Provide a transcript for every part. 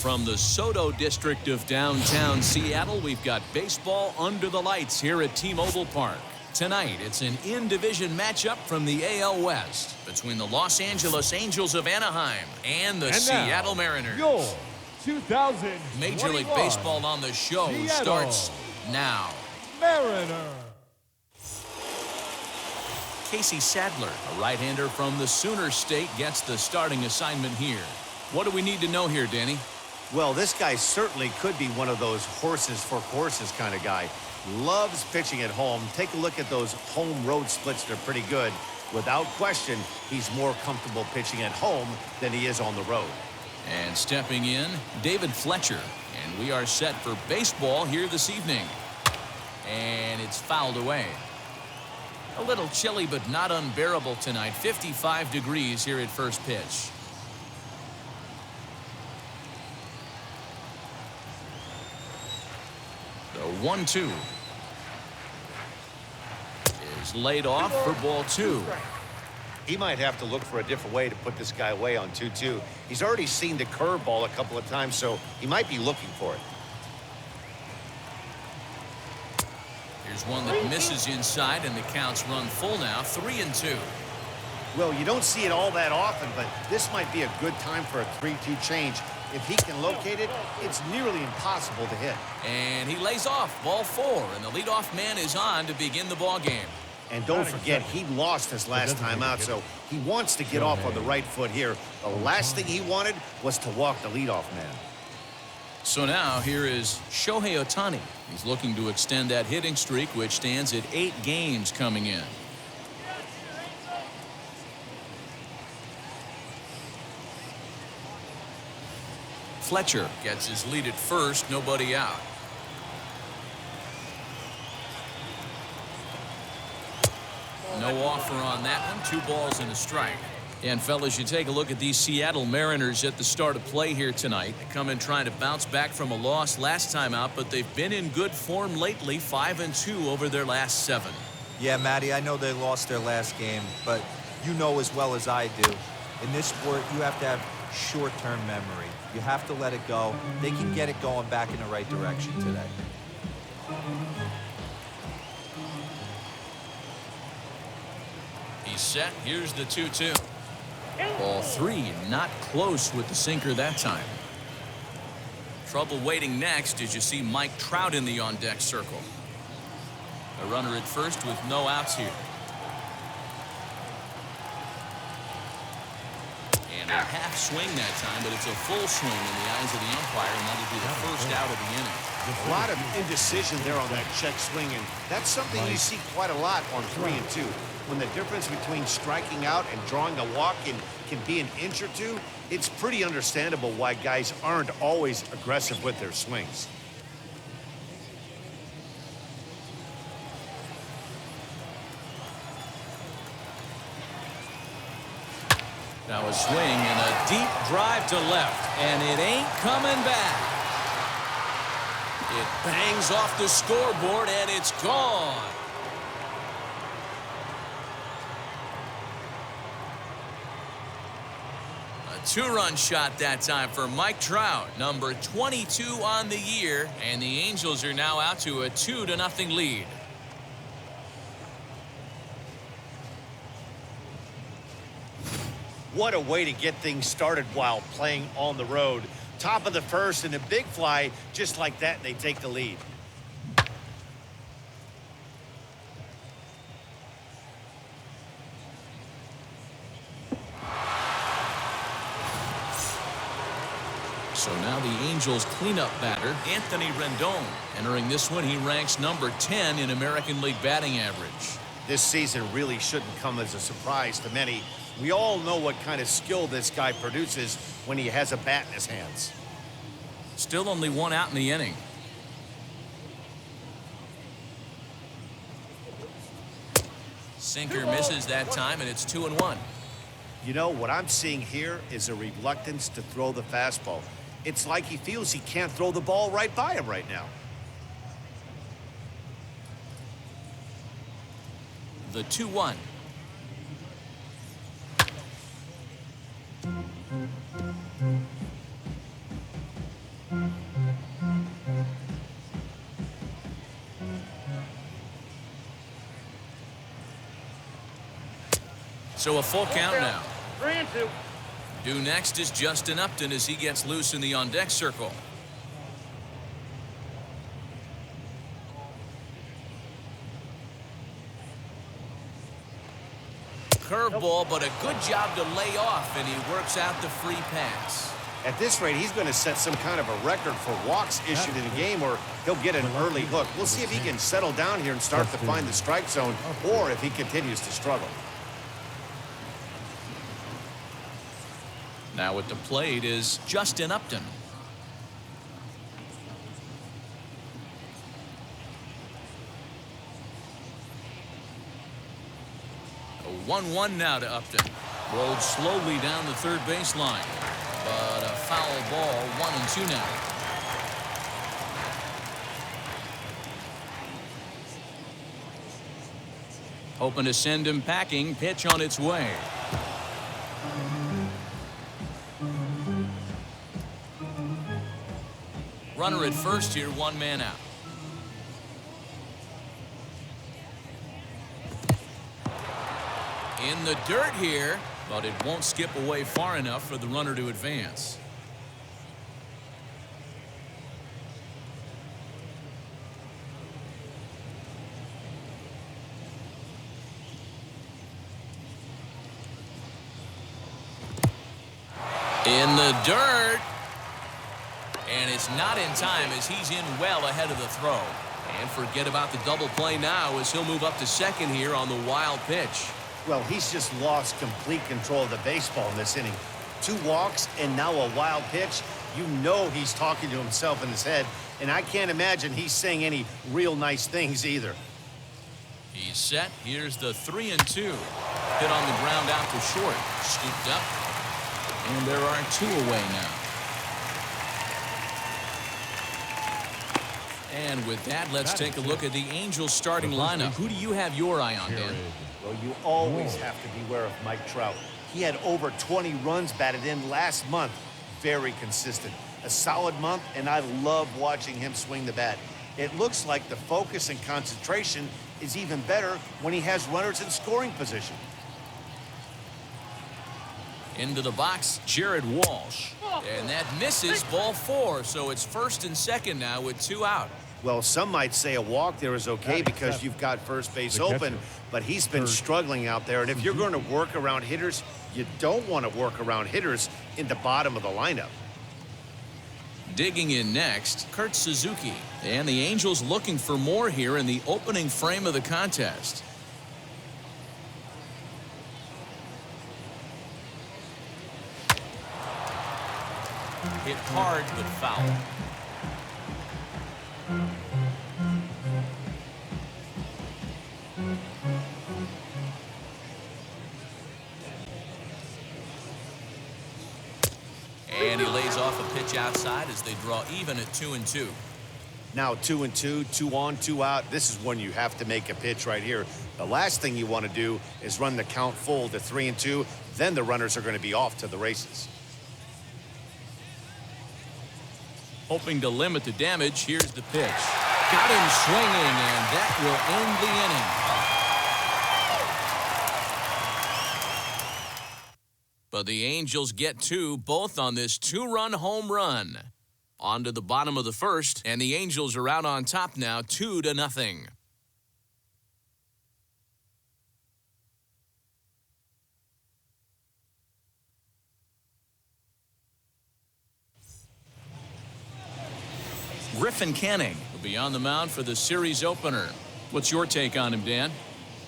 From the Soto district of downtown Seattle, we've got baseball under the lights here at T-Mobile Park. Tonight, it's an in-division matchup from the AL West between the Los Angeles Angels of Anaheim and the Seattle Mariners. Your 2021 Major League Baseball on the show starts now. Mariners. Casey Sadler, a right-hander from the Sooner State, gets the starting assignment here. What do we need to know here, Danny? Well, this guy certainly could be one of those horses for courses kind of guy. Loves pitching at home. Take a look at those home road splits. They're pretty good. Without question, he's more comfortable pitching at home than he is on the road. And stepping in, David Fletcher. And we are set for baseball here this evening. And it's fouled away. A little chilly, but not unbearable tonight. 55 degrees here at first pitch. The 1-2 is laid off for ball 2. He might have to look for a different way to put this guy away on 2-2. He's already seen the curveball a couple of times, so he might be looking for it. Here's one that misses inside, and the counts run full now, 3-2. Well, you don't see it all that often, but this might be a good time for a 3-2 change. If he can locate it, it's nearly impossible to hit. And he lays off, ball 4, and the leadoff man is on to begin the ball game. And don't forget, he lost his last time out, so he wants to get off on the right foot here. The last thing he wanted was to walk the leadoff man. So now here is Shohei Ohtani. He's looking to extend that hitting streak, which stands at 8 games coming in. Fletcher gets his lead at first, nobody out. No offer on that one, 2 balls and a strike. And fellas, you take a look at these Seattle Mariners at the start of play here tonight. They come in trying to bounce back from a loss last time out, but they've been in good form lately, 5-2 over their last 7. Yeah, Matty, I know they lost their last game, but you know as well as I do, in this sport, you have to have short-term memory. You have to let it go. They can get it going back in the right direction today. He's set. Here's the 2-2. Ball 3, not close with the sinker that time. Trouble waiting next as you see Mike Trout in the on-deck circle. A runner at first with no outs here. And a half swing that time, but it's a full swing in the eyes of the umpire, and that'll be the first out of the inning. A lot of indecision there on that check swing, and that's something you see quite a lot on 3-2. When the difference between striking out and drawing a walk can be an inch or two, it's pretty understandable why guys aren't always aggressive with their swings. Now a swing and a deep drive to left, and it ain't coming back. It bangs off the scoreboard, and it's gone. A 2-run shot that time for Mike Trout, number 22 on the year, and the Angels are now out to a 2-0 lead. What a way to get things started while playing on the road. Top of the first and a big fly, just like that, and they take the lead. So now the Angels cleanup batter, Anthony Rendon. Entering this one, he ranks number 10 in American League batting average. This season really shouldn't come as a surprise to many. We all know what kind of skill this guy produces when he has a bat in his hands. Still only 1 out in the inning. Sinker misses that time, and it's 2-1. You know, what I'm seeing here is a reluctance to throw the fastball. It's like he feels he can't throw the ball right by him right now. The 2-1. So a full count now. 3-2. Due next is Justin Upton as he gets loose in the on-deck circle. Curveball, but a good job to lay off, and he works out the free pass. At this rate, he's going to set some kind of a record for walks issued in a game, or he'll get an early hook. We'll see if he can settle down here and start to find the strike zone, or if he continues to struggle. Now at the plate is Justin Upton. A 1-1 now to Upton. Rolled slowly down the third baseline. But a foul ball, 1-2 now. Hoping to send him packing. Pitch on its way. Runner at first here, 1 man out. In the dirt here, but it won't skip away far enough for the runner to advance. In the dirt. And it's not in time as he's in well ahead of the throw. And forget about the double play now as he'll move up to second here on the wild pitch. Well, he's just lost complete control of the baseball in this inning. 2 walks and now a wild pitch. You know he's talking to himself in his head, and I can't imagine he's saying any real nice things either. He's set. Here's the 3-2. Hit on the ground out to short. Scooped up. And there are 2 away now. And with that, let's take a look at the Angels starting lineup. Who do you have your eye on, Dan? Well, you always have to beware of Mike Trout. He had over 20 runs batted in last month. Very consistent. A solid month, and I love watching him swing the bat. It looks like the focus and concentration is even better when he has runners in scoring position. Into the box, Jared Walsh. And that misses, ball 4, so it's first and second now with 2 out. Well, some might say a walk there is okay because you've got first base open, but he's been struggling out there. And if you're going to work around hitters, you don't want to work around hitters in the bottom of the lineup. Digging in next, Kurt Suzuki. And the Angels looking for more here in the opening frame of the contest. Hit hard, but foul. And he lays off a pitch outside as they draw even at 2-2. Now 2-2, 2 on, 2 out. This is when you have to make a pitch right here. The last thing you want to do is run the count full to 3-2. Then the runners are going to be off to the races. Hoping to limit the damage, here's the pitch. Got him swinging, and that will end the inning. But the Angels get 2, both on this 2-run home run. On to the bottom of the first, and the Angels are out on top now, 2-0. Griffin Canning will be on the mound for the series opener. What's your take on him, Dan?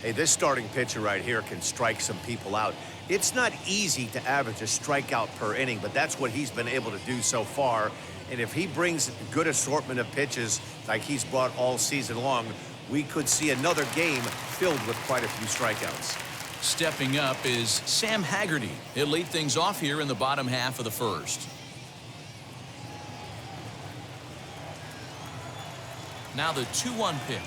Hey, this starting pitcher right here can strike some people out. It's not easy to average a strikeout per inning, but that's what he's been able to do so far. And if he brings a good assortment of pitches like he's brought all season long, we could see another game filled with quite a few strikeouts. Stepping up is Sam Haggerty. He'll lead things off here in the bottom half of the first. Now the 2-1 pitch.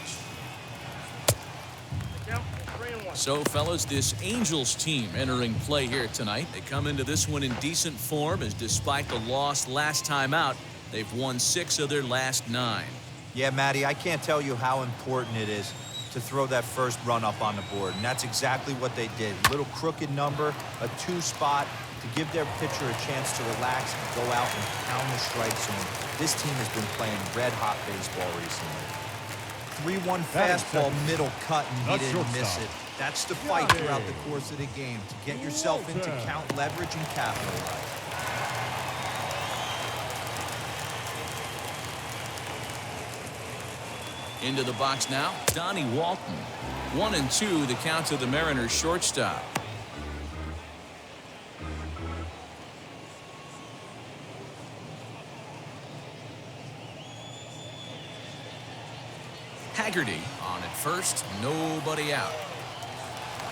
So, fellas, this Angels team entering play here tonight. They come into this one in decent form as despite the loss last time out, they've won 6 of their last 9. Yeah, Matty, I can't tell you how important it is to throw that first run up on the board, and that's exactly what they did. Little crooked number, a 2 spot to give their pitcher a chance to relax and go out and pound the strike zone. This team has been playing red-hot baseball recently. 3-1 fastball, middle cut, and he didn't miss it. That's the fight throughout the course of the game, to get yourself into count leverage and capitalize. Into the box now, Donnie Walton. 1-2, the count to the Mariners shortstop. Haggerty on at first, nobody out.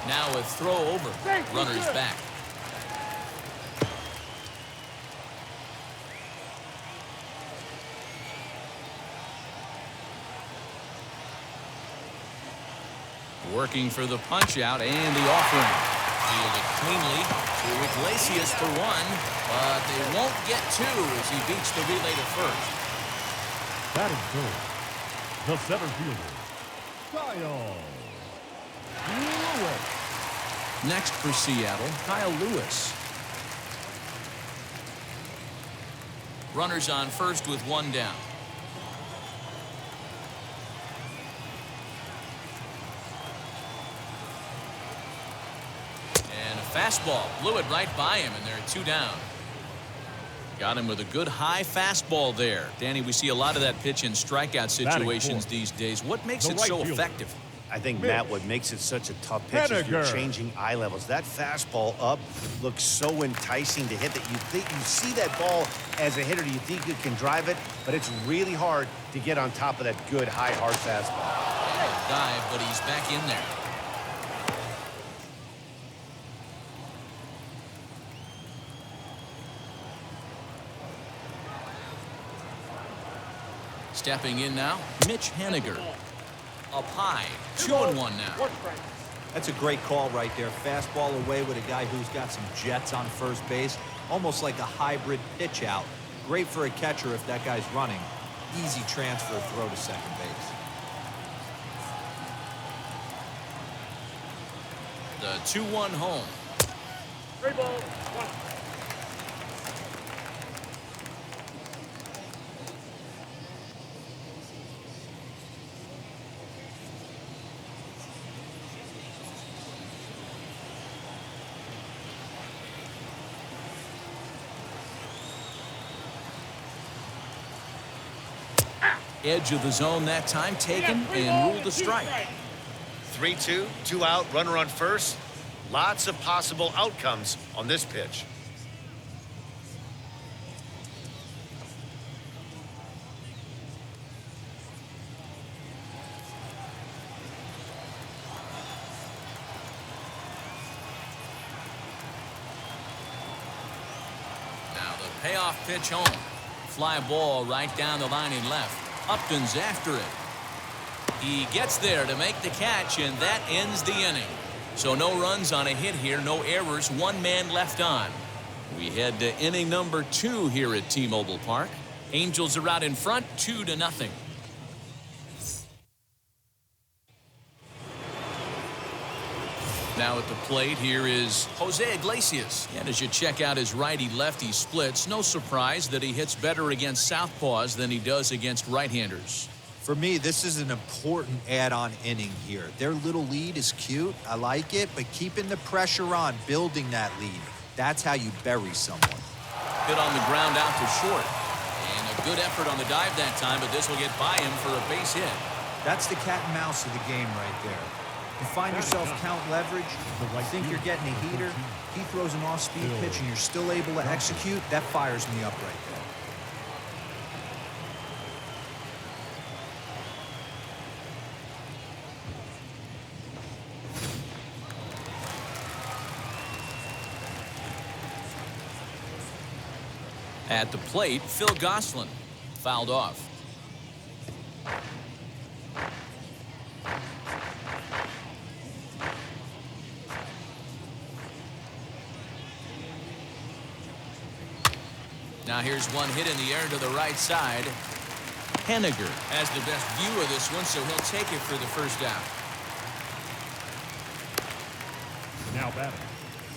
Now a throw over, runners back. Working for the punch out and the offering. Fielded cleanly to Iglesias for 1, but they won't get 2 as he beats the relay to first. That is good. The center fielder, Kyle Lewis. Next for Seattle, Kyle Lewis. Runners on first with 1 down. And a fastball blew it right by him, and they're 2 down. Got him with a good high fastball there. Danny, we see a lot of that pitch in strikeout situations these days. What makes it so effective? I think, Matt, what makes it such a tough pitch is you're changing eye levels. That fastball up looks so enticing to hit that you think you see that ball as a hitter. You think you can drive it, but it's really hard to get on top of that good high hard fastball. Dive, but he's back in there. Stepping in now, Mitch Haniger. Up high, 2-1 now. That's a great call right there. Fastball away with a guy who's got some jets on first base, almost like a hybrid pitch out. Great for a catcher if that guy's running. Easy transfer throw to second base. The 2-1 home. Great ball, 1. Edge of the zone that time taken and ruled a strike. 3-2, 2 out, runner on first. Lots of possible outcomes on this pitch. Now the payoff pitch home. Fly ball right down the line and left. Upton's after it. He gets there to make the catch, and that ends the inning. So no runs on a hit here, no errors, 1 man left on. We head to inning number 2 here at T-Mobile Park. Angels are out in front, 2-0. Now at the plate, here is Jose Iglesias. And as you check out his righty-lefty splits, no surprise that he hits better against southpaws than he does against right-handers. For me, this is an important add-on inning here. Their little lead is cute. I like it, but keeping the pressure on, building that lead, that's how you bury someone. Hit on the ground out to short. And a good effort on the dive that time, but this will get by him for a base hit. That's the cat and mouse of the game right there. You find yourself count leverage, you think you're getting a heater, he throws an off-speed pitch and you're still able to execute, that fires me up right there. At the plate, Phil Gosselin fouled off. Now here's one hit in the air to the right side. Haniger has the best view of this one, so he'll take it for the first out. Now batting.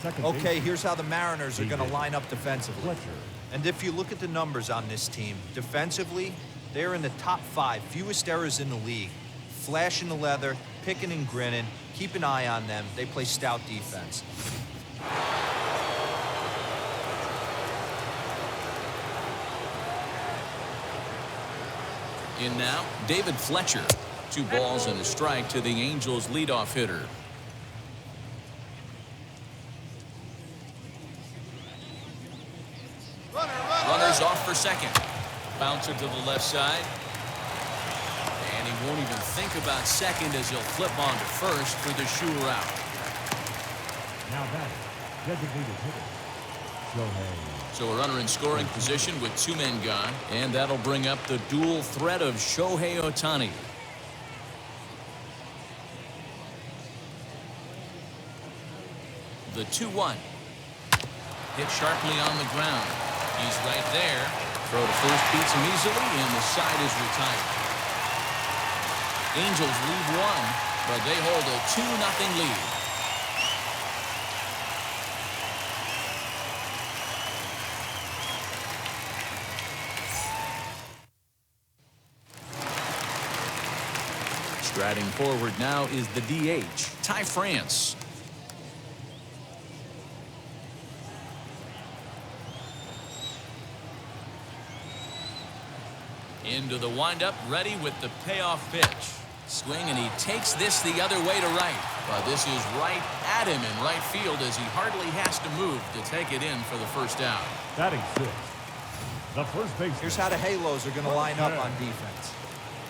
Second Okay, baseman, here's how the Mariners are going to line up defensively. Fletcher. And if you look at the numbers on this team, defensively, they're in the top 5, fewest errors in the league. Flashing the leather, picking and grinning, keep an eye on them. They play stout defense. In now, David Fletcher. 2 balls and a strike to the Angels leadoff hitter. Runners off for second. Bouncer to the left side. And he won't even think about second as he'll flip on to first for the sure out. Now batting. Designated hitter. Shohei. So a runner in scoring position with 2 men gone. And that'll bring up the dual threat of Shohei Ohtani. The 2-1. Hit sharply on the ground. He's right there. Throw to first beats him easily, and the side is retired. Angels lead 1, but they hold a 2-0 lead. Striding forward now is the DH, Ty France. Into the windup, ready with the payoff pitch. Swing, and he takes this the other way to right. But this is right at him in right field as he hardly has to move to take it in for the first out. Batting 6. The first baseman. Here's how the Halos are going to line up on defense.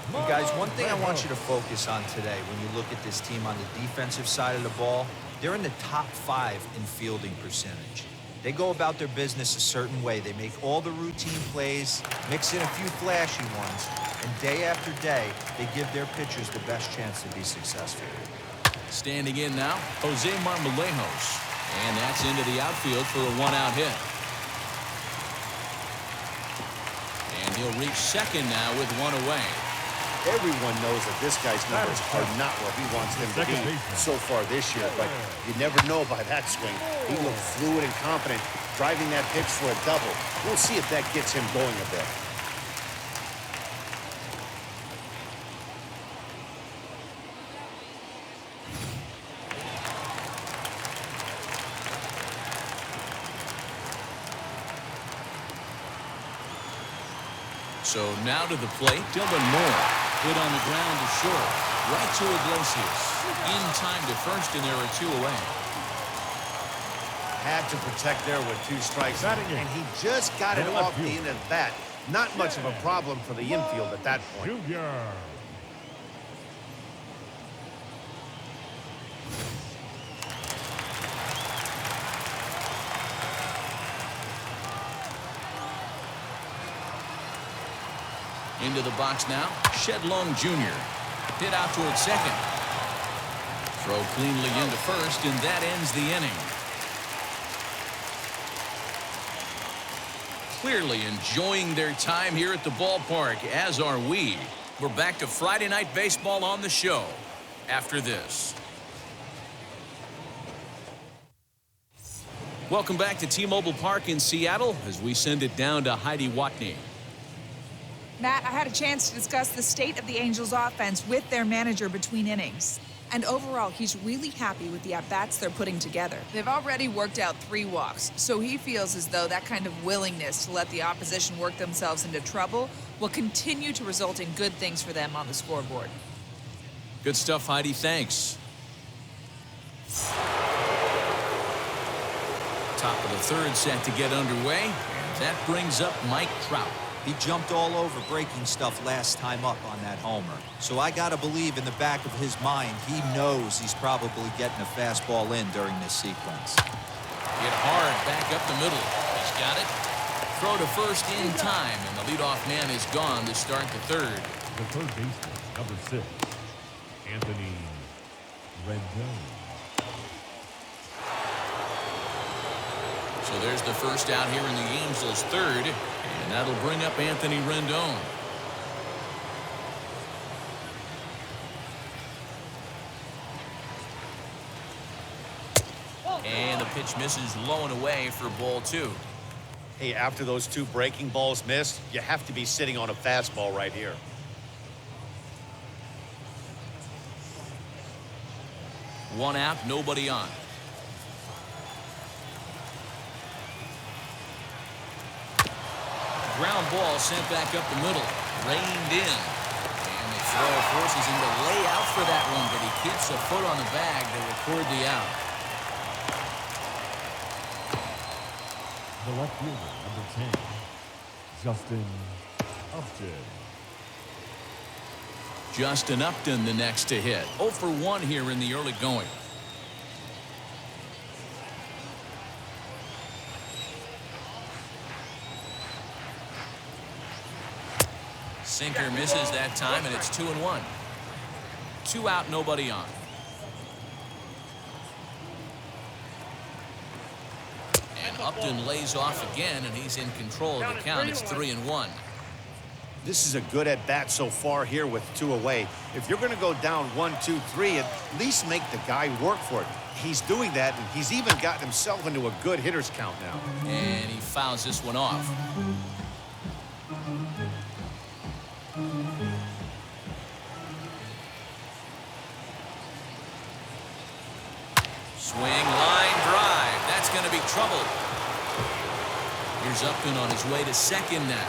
You guys, one thing I want you to focus on today when you look at this team on the defensive side of the ball, they're in the top 5 in fielding percentage. They go about their business a certain way. They make all the routine plays, mix in a few flashy ones, and day after day, they give their pitchers the best chance to be successful. Standing in now, Jose Marmolejos. And that's into the outfield for a 1-out hit. And he'll reach second now with 1 away. Everyone knows that this guy's numbers are not where he wants them to be so far this year, but you never know by that swing. He looked fluid and confident, driving that pitch for a double. We'll see if that gets him going a bit. So now to the plate, Dylan Moore. Hit on the ground to short. Right to Iglesias. In time to first, and there are 2 away. Had to protect there with 2 strikes, and he just got it off the end of that. Not much of a problem for the infield at that point. Junior. Into the box now, Shedlong Jr. Hit out towards second. Throw cleanly into first, and that ends the inning. Clearly enjoying their time here at the ballpark, as are we. We're back to Friday Night Baseball on the show after this. Welcome back to T-Mobile Park in Seattle as we send it down to Heidi Watney. Matt, I had a chance to discuss the state of the Angels offense with their manager between innings. And overall, he's really happy with the at-bats they're putting together. They've already worked out 3 walks, so he feels as though that kind of willingness to let the opposition work themselves into trouble will continue to result in good things for them on the scoreboard. Good stuff, Heidi. Thanks. Top of the 3rd set to get underway, and that brings up Mike Trout. He jumped all over breaking stuff last time up on that homer. So I got to believe in the back of his mind, he knows he's probably getting a fastball in during this sequence. Hit hard back up the middle. He's got it. Throw to first in time, and the leadoff man is gone to start the 3rd. The third baseman, number 6, Anthony Rendon. So there's the first out here in the Angels' 3rd, and that'll bring up Anthony Rendon. And the pitch misses low and away for ball 2. Hey, after those 2 breaking balls missed, you have to be sitting on a fastball right here. One out, nobody on. Ground ball sent back up the middle. Reined in. And the throw forces him to lay out for that one, but he keeps a foot on the bag to record the out. The left fielder, number 10, Justin Upton. Justin Upton the next to hit. 0 for 1 here in the early going. Sinker misses that time, and it's 2-1. 2 out, nobody on. And Upton lays off again, and he's in control of the count. It's 3-1. This is a good at-bat so far here with 2 away. If you're going to go down 1, 2, 3, at least make the guy work for it. He's doing that, and he's even gotten himself into a good hitter's count now. And he fouls this one off. Swing, line drive. That's going to be trouble. Here's Upton on his way to second now.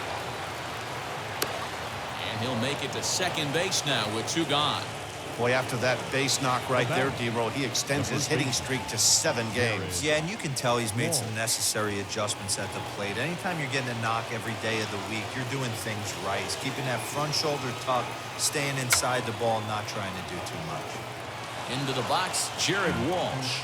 And he'll make it to second base now with 2 gone. Boy, after that base knock right there, D-Roll, he extends his hitting streak to 7 games. Yeah, and you can tell he's made some necessary adjustments at the plate. Anytime you're getting a knock every day of the week, you're doing things right. He's keeping that front shoulder tucked, staying inside the ball, not trying to do too much. Into the box, Jared Walsh.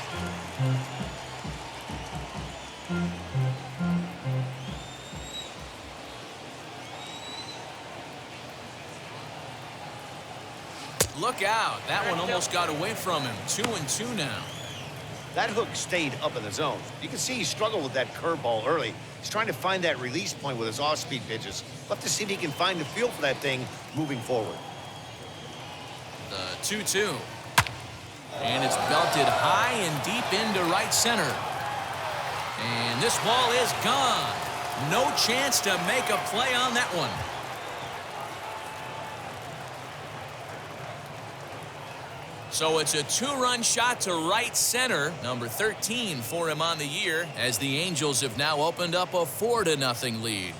Look out. That one almost got away from him. 2-2 now. That hook stayed up in the zone. You can see he struggled with that curveball early. He's trying to find that release point with his off-speed pitches. We'll have to see if he can find the feel for that thing moving forward. The 2-2. And it's belted high and deep into right center. And this ball is gone. No chance to make a play on that one. So it's a 2-run shot to right center, number 13 for him on the year, as the Angels have now opened up a 4-0 lead.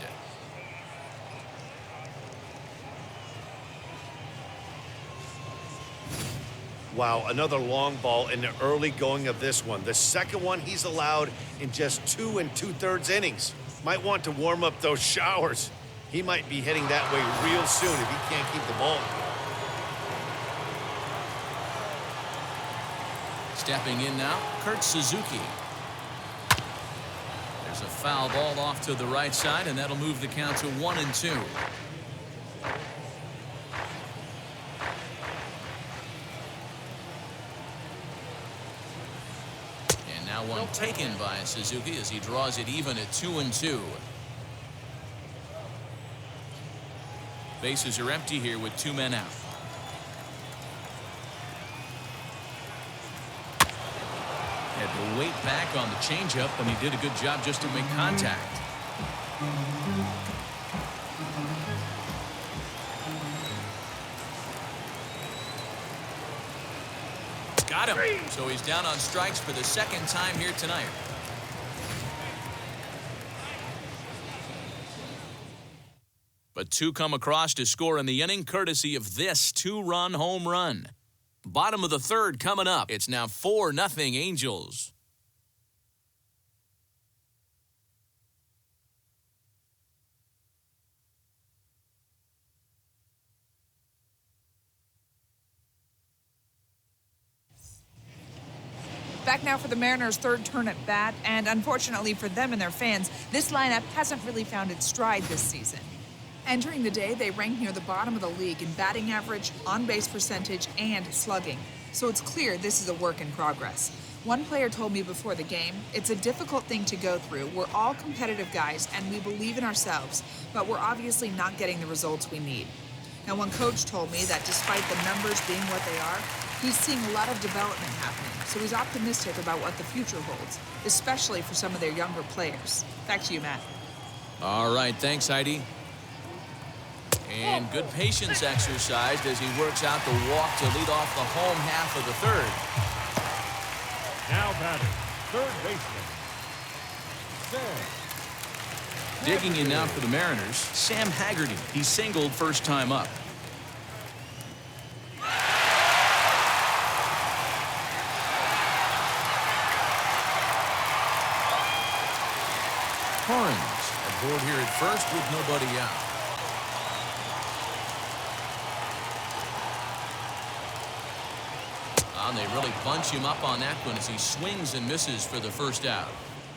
Wow, another long ball in the early going of this one. The second one he's allowed in just 2 2/3 innings. Might want to warm up those showers. He might be heading that way real soon if he can't keep the ball. Stepping in now, Kurt Suzuki. There's a foul ball off to the right side, and that'll move the count to 1-2. And now one taken by Suzuki as he draws it even at 2-2. Bases are empty here with 2 men out. Had to wait back on the changeup, and he did a good job just to make contact. Got him. So he's down on strikes for the second time here tonight. But 2 come across to score in the inning, courtesy of this 2-run home run. Bottom of the 3rd coming up. It's now 4-0 Angels. Back now for the Mariners' 3rd turn at bat, and unfortunately for them and their fans, this lineup hasn't really found its stride this season. Entering the day, they rank near the bottom of the league in batting average, on-base percentage, and slugging. So it's clear this is a work in progress. One player told me before the game, it's a difficult thing to go through. We're all competitive guys, and we believe in ourselves, but we're obviously not getting the results we need. Now, one coach told me that despite the numbers being what they are, He's seeing a lot of development happening, so he's optimistic about what the future holds, especially for some of their younger players. Back to you, Matt. All right, thanks, Heidi. And good patience exercised as he works out the walk to lead off the home half of the third. Now batting, third baseman, Sam. Digging in now for the Mariners, Sam Haggerty. He singled first time up. Horns aboard here at first with nobody out. And they really bunch him up on that one as he swings and misses for the first out.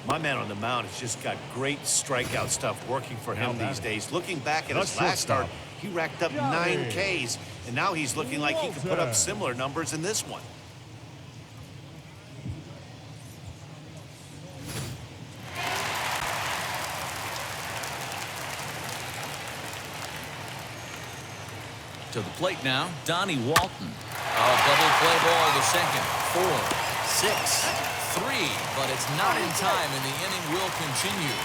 My man on the mound has just got great strikeout stuff working for him Now these batting. days. Looking back at The his last start, shortstop. he racked up Johnny. 9 Ks, and now he's looking like he could put up Walter. similar numbers in this one. To the plate now, Donnie Walton. A double play ball to second. 4, 6, 3, but it's not in time, and the inning will continue.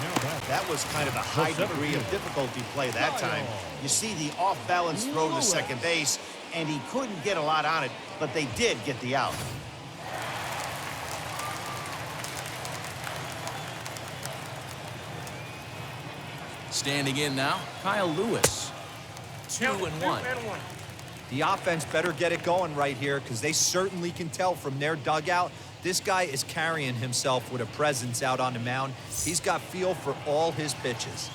Now batting, That was kind of a high degree of difficulty play that time. You see the off-balance throw to second base, and he couldn't get a lot on it, but they did get the out. Standing in now, Kyle Lewis. 2-1. The offense better get it going right here because they certainly can tell from their dugout this guy is carrying himself with a presence out on the mound. He's got feel for all his pitches.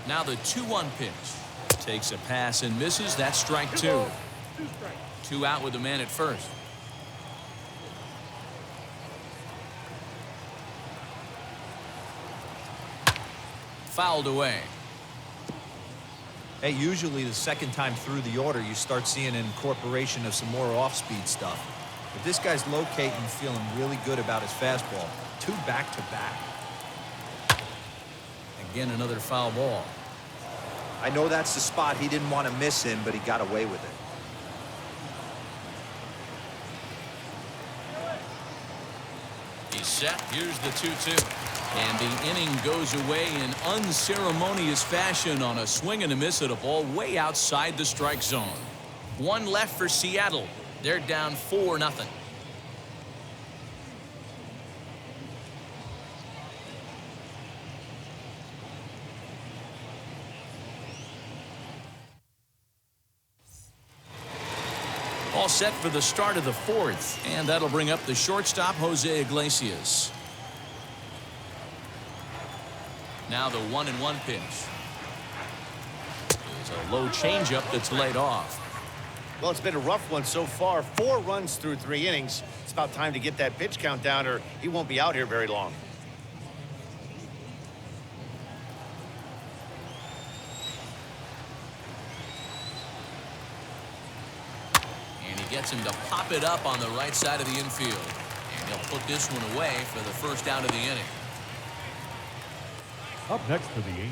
Now the 2-1 pitch. Takes a pass and misses. That's strike 2. 2 out with the man at first. Fouled away. Hey, usually the second time through the order, you start seeing an incorporation of some more off-speed stuff. But this guy's locating and feeling really good about his fastball. 2 back-to-back. Again, another foul ball. I know that's the spot he didn't want to miss in, but he got away with it. He's set. Here's the 2-2. And the inning goes away in unceremonious fashion on a swing and a miss at a ball way outside the strike zone. 1 left for Seattle. They're down 4-0. All set for the start of the 4th, and that'll bring up the shortstop, Jose Iglesias. Now the 1-1 pitch. It's a low changeup that's laid off. Well, it's been a rough one so far. 4 runs through 3 innings. It's about time to get that pitch count down, or he won't be out here very long. And he gets him to pop it up on the right side of the infield. And he'll put this one away for the first out of the inning. up next for the Angels.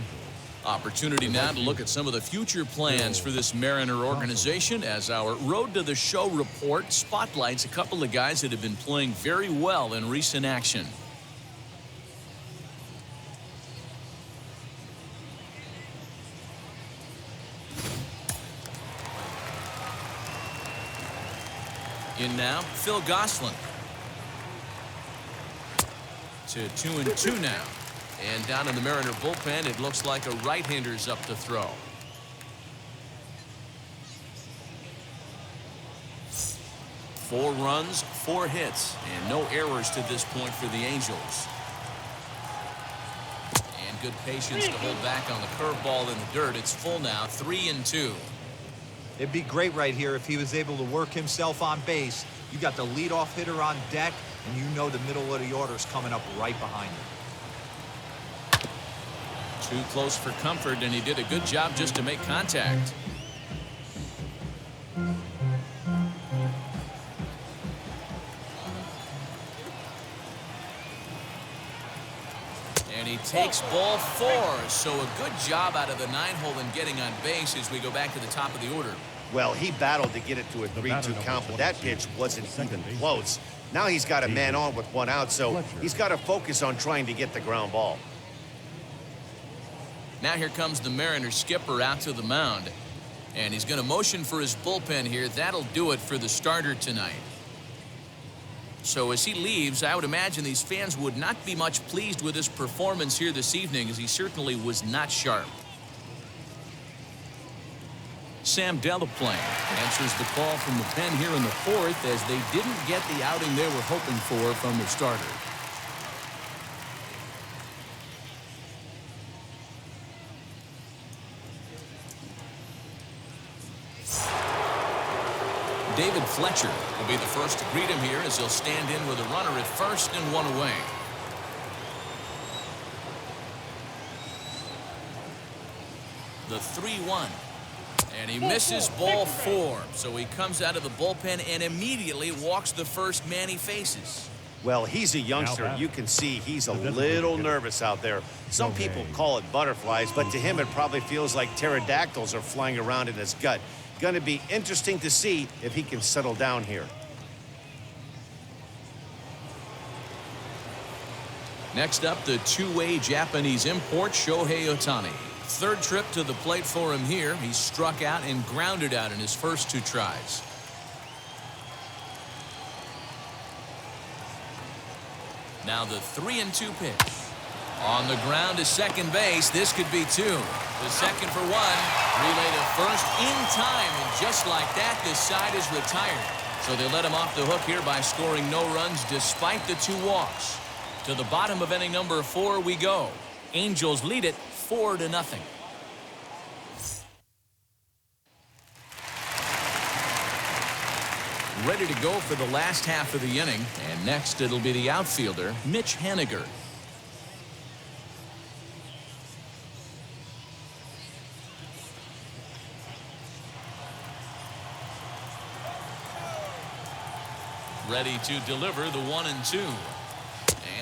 Opportunity now to look at some of the future plans for this Mariner organization as our Road to the Show report spotlights a couple of guys that have been playing very well in recent action. In now, Phil Gosselin. To 2-2 now. And down in the Mariner bullpen, it looks like a right-hander's up to throw. Four runs, 4 hits, and no errors to this point for the Angels. And good patience to hold back on the curveball in the dirt. It's full now, 3-2. It'd be great right here if he was able to work himself on base. You got the leadoff hitter on deck, and you know the middle of the order's coming up right behind him. Too close for comfort, and he did a good job just to make contact. And he he takes ball 4. So a good job out of the 9-hole in getting on base as we go back to the top of the order. Well, he battled to get it to a 3-2 count, but that pitch wasn't even close. Now he's got a man on with 1 out, so he's got to focus on trying to get the ground ball. Now here comes the Mariners skipper out to the mound. And he's going to motion for his bullpen here. That'll do it for the starter tonight. So as he leaves, I would imagine these fans would not be much pleased with his performance here this evening, as he certainly was not sharp. Sam Delaplane answers the call from the pen here in the 4th, as they didn't get the outing they were hoping for from the starter. David Fletcher will be the first to greet him here, as he'll stand in with a runner at first and 1 away. The 3-1. And he misses ball 4. So he comes out of the bullpen and immediately walks the first man he faces. Well, he's a youngster. You can see he's a little nervous out there. Some people call it butterflies, but to him it probably feels like pterodactyls are flying around in his gut. Going to be interesting to see if he can settle down here. Next up, the two-way Japanese import, Shohei Ohtani. 3rd trip to the plate for him here. He struck out and grounded out in his first 2 tries. Now the 3-2 pitch. On the ground to second base. This could be 2. The second for 1. Relay to first in time. And just like that, this side is retired. So they let him off the hook here by scoring no runs despite the 2 walks. To the bottom of inning number 4 we go. Angels lead it 4-0. Ready to go for the last half of the inning. And next it'll be the outfielder, Mitch Haniger. Ready to deliver the 1-2.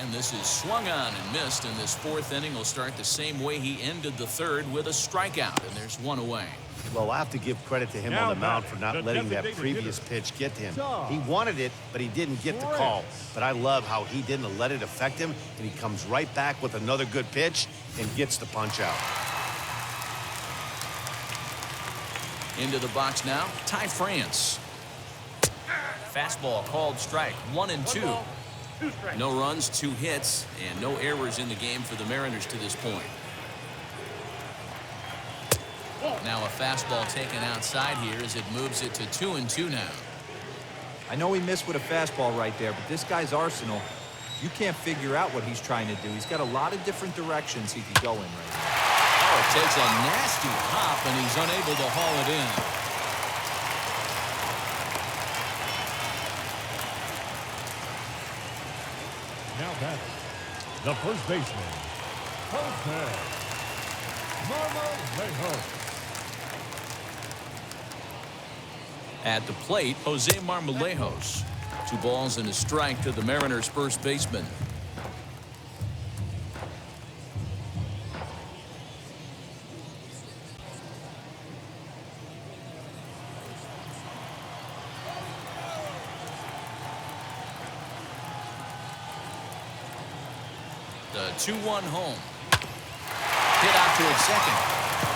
And this is swung on and missed, and this 4th inning will start the same way he ended the 3rd, with a strikeout, and there's 1 away. Well, I have to give credit to him on the mound for not letting that previous pitch get to him. He wanted it, but he didn't get the call. But I love how he didn't let it affect him, and he comes right back with another good pitch and gets the punch out. Into the box now, Ty France. Fastball called strike, 1-2. No runs, 2 hits, and no errors in the game for the Mariners to this point. Now a fastball taken outside here as it moves it to 2-2 now. I know he missed with a fastball right there, but this guy's arsenal, you can't figure out what he's trying to do. He's got a lot of different directions he can go in right now. Oh, it takes a nasty hop, and he's unable to haul it in. Now batting, the first baseman, Jose Marmolejo. At the plate, Jose Marmolejos. 2 balls and a strike to the Mariners' first baseman. The 2-1 home. Hit out toward second.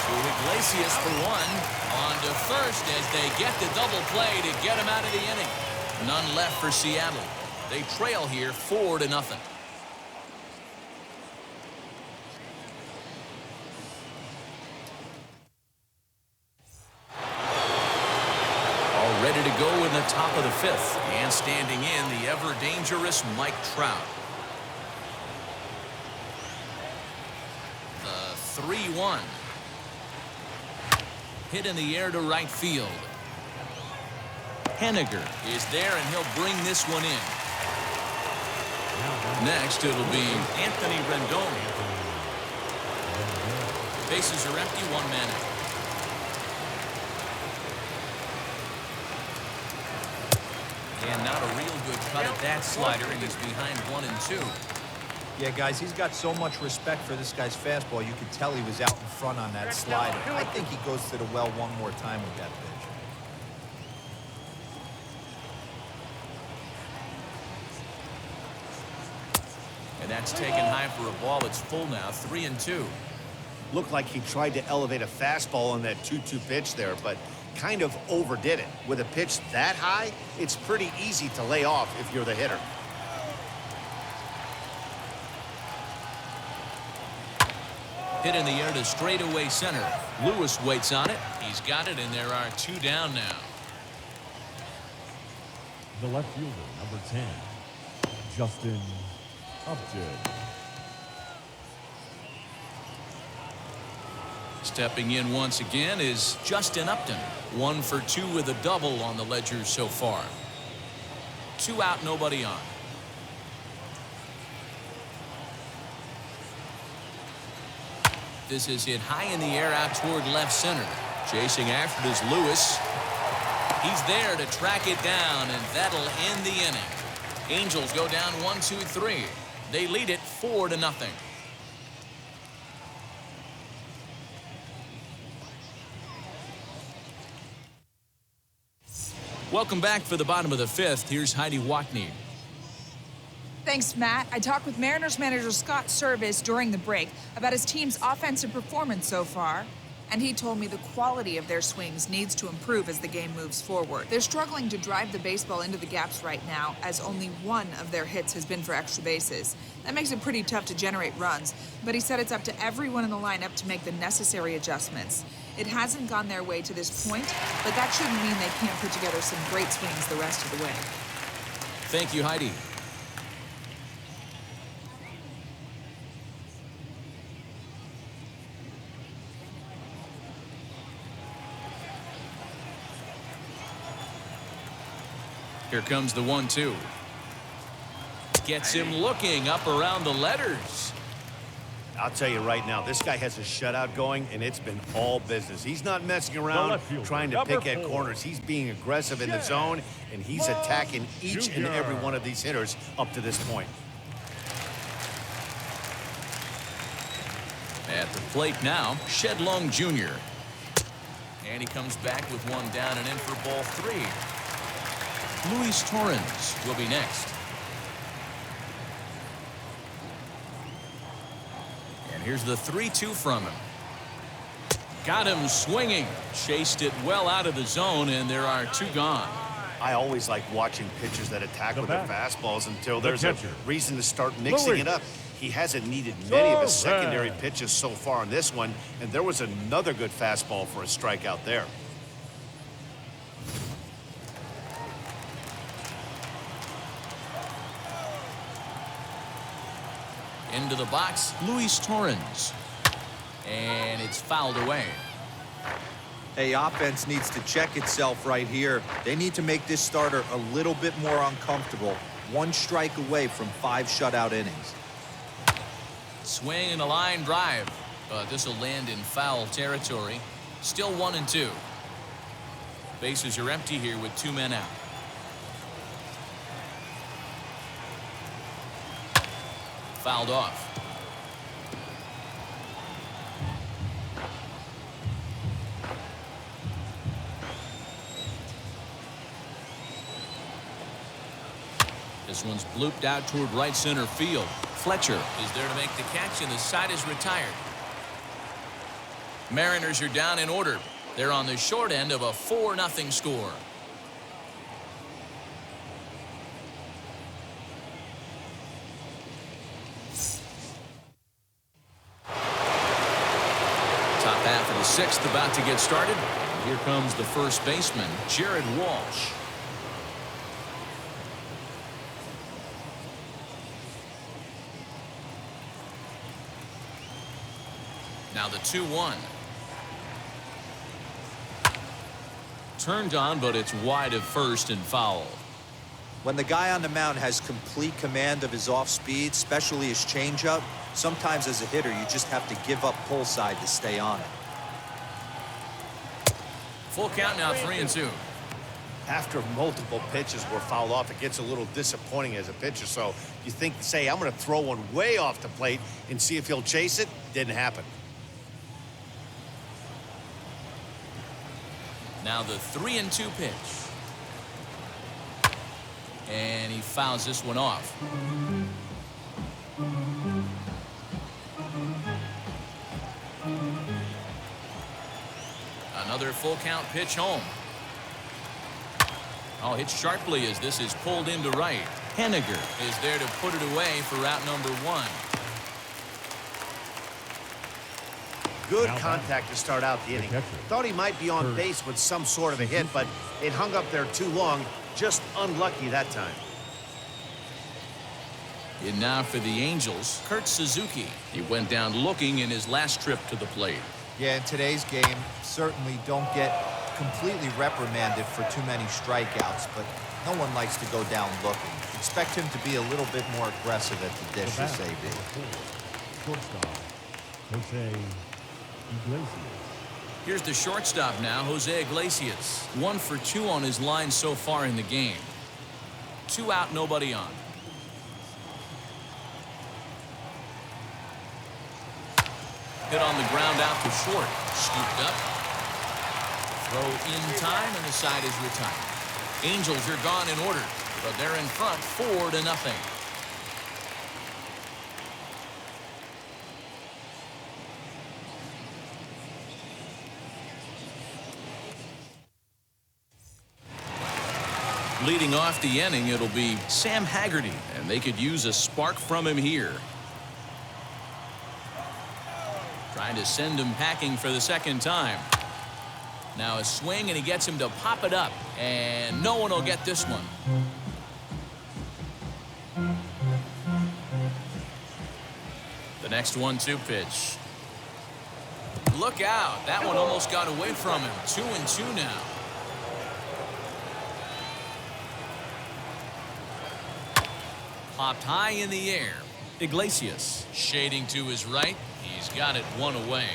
To Iglesias for 1. On to first as they get the double play to get him out of the inning. None left for Seattle. They trail here 4-0. All ready to go in the top of the 5th. And standing in, the ever-dangerous Mike Trout. 3-1. Hit in the air to right field. Haniger is there, and he'll bring this one in. Next, it'll be Anthony Rendon. Bases are empty, 1 man out. And not a real good cut at that slider, and he's behind 1-2. Yeah, guys, he's got so much respect for this guy's fastball. You could tell he was out in front on that slider. I think he goes to the well one more time with that pitch. And that's taken high for a ball. It's full now, 3-2. Looked like he tried to elevate a fastball on that 2-2 pitch there, but kind of overdid it. With a pitch that high, it's pretty easy to lay off if you're the hitter. Hit in the air to straightaway center. Lewis waits on it. He's got it, and there are 2 down now. The left fielder, number 10, Justin Upton. Stepping in once again is Justin Upton. 1 for 2 with a double on the ledger so far. 2 out, nobody on. This is hit high in the air out toward left center. Chasing after it is Lewis. He's there to track it down, and that'll end the inning. Angels go down 1-2-3. They lead it 4-0. Welcome back for the bottom of the 5th. Here's Heidi Wackney. Thanks, Matt. I talked with Mariners manager Scott Service during the break about his team's offensive performance so far, and he told me the quality of their swings needs to improve as the game moves forward. They're struggling to drive the baseball into the gaps right now, as only 1 of their hits has been for extra bases. That makes it pretty tough to generate runs, but he said it's up to everyone in the lineup to make the necessary adjustments. It hasn't gone their way to this point, but that shouldn't mean they can't put together some great swings the rest of the way. Thank you, Heidi. Here comes the 1-2. Gets him looking up around the letters. I'll tell you right now, this guy has a shutout going, and it's been all business. He's not messing around trying to pick at corners. He's being aggressive in the zone, and he's attacking each and every one of these hitters up to this point. At the plate now, Shedlong Jr. And he comes back with 1 down and in for ball 3. Luis Torrens will be next. And here's the 3-2 from him. Got him swinging. Chased it well out of the zone, and there are 2 gone. I always like watching pitchers that attack with their fastballs until there's a reason to start mixing it up. He hasn't needed many of his secondary pitches so far in this one, and there was another good fastball for a strikeout there. Into the box, Luis Torrens. And it's fouled away. Hey, offense needs to check itself right here. They need to make this starter a little bit more uncomfortable. 1 strike away from 5 shutout innings. Swing and a line drive. This will land in foul territory. Still 1-2. Bases are empty here with 2 men out. Fouled off. This one's blooped out toward right center field. Fletcher is there to make the catch, and the side is retired. Mariners are down in order. They're on the short end of a 4-0 score. Top half of the 6th about to get started. Here comes the first baseman, Jared Walsh. Now the 2-1. Turned on, but it's wide of first and foul. When the guy on the mound has complete command of his off speed, especially his changeup, sometimes as a hitter you just have to give up pull side to stay on it. Full count now, 3-2. After multiple pitches were fouled off, it gets a little disappointing as a pitcher. So you think, say, I'm going to throw one way off the plate and see if he'll chase it. Didn't happen. Now the 3-2 pitch. And he fouls this one off. Another full count pitch home. Oh, hit sharply as this is pulled into right. Henniger is there to put it away for out number 1. Good contact to start out the inning. Thought he might be on base with some sort of a hit, but it hung up there too long. Just unlucky that time. And now for the Angels, Kurt Suzuki. He went down looking in his last trip to the plate. Yeah, in today's game, certainly don't get completely reprimanded for too many strikeouts, but no one likes to go down looking. Expect him to be a little bit more aggressive at the dish this AB. Shortstop, Jose Iglesias. Here's the shortstop now, Jose Iglesias. 1 for 2 on his line so far in the game. 2 out, nobody on. Hit on the ground out to short. Scooped up. Throw in time, and the side is retired. Angels are gone in order, but they're in front 4-0. Leading off the inning, it'll be Sam Haggerty, and they could use a spark from him here. Trying to send him packing for the second time. Now a swing, and he gets him to pop it up, and no one will get this one. The next 1-2 pitch. Look out. That one almost got away from him. 2-2 now. Popped high in the air. Iglesias shading to his right. He's got it 1 away.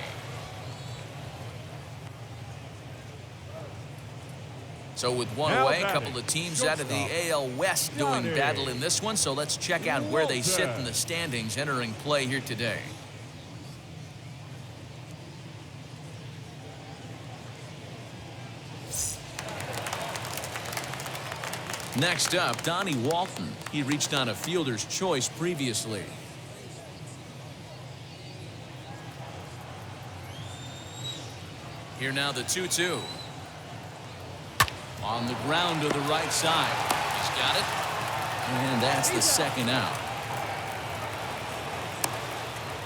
So with 1 away, a couple of teams out of the AL West doing battle in this one. So let's check out where they sit in the standings entering play here today. Next up, Donnie Walton. He reached on a fielder's choice previously. Here now the 2-2. On the ground to the right side. He's got it. And that's the second out.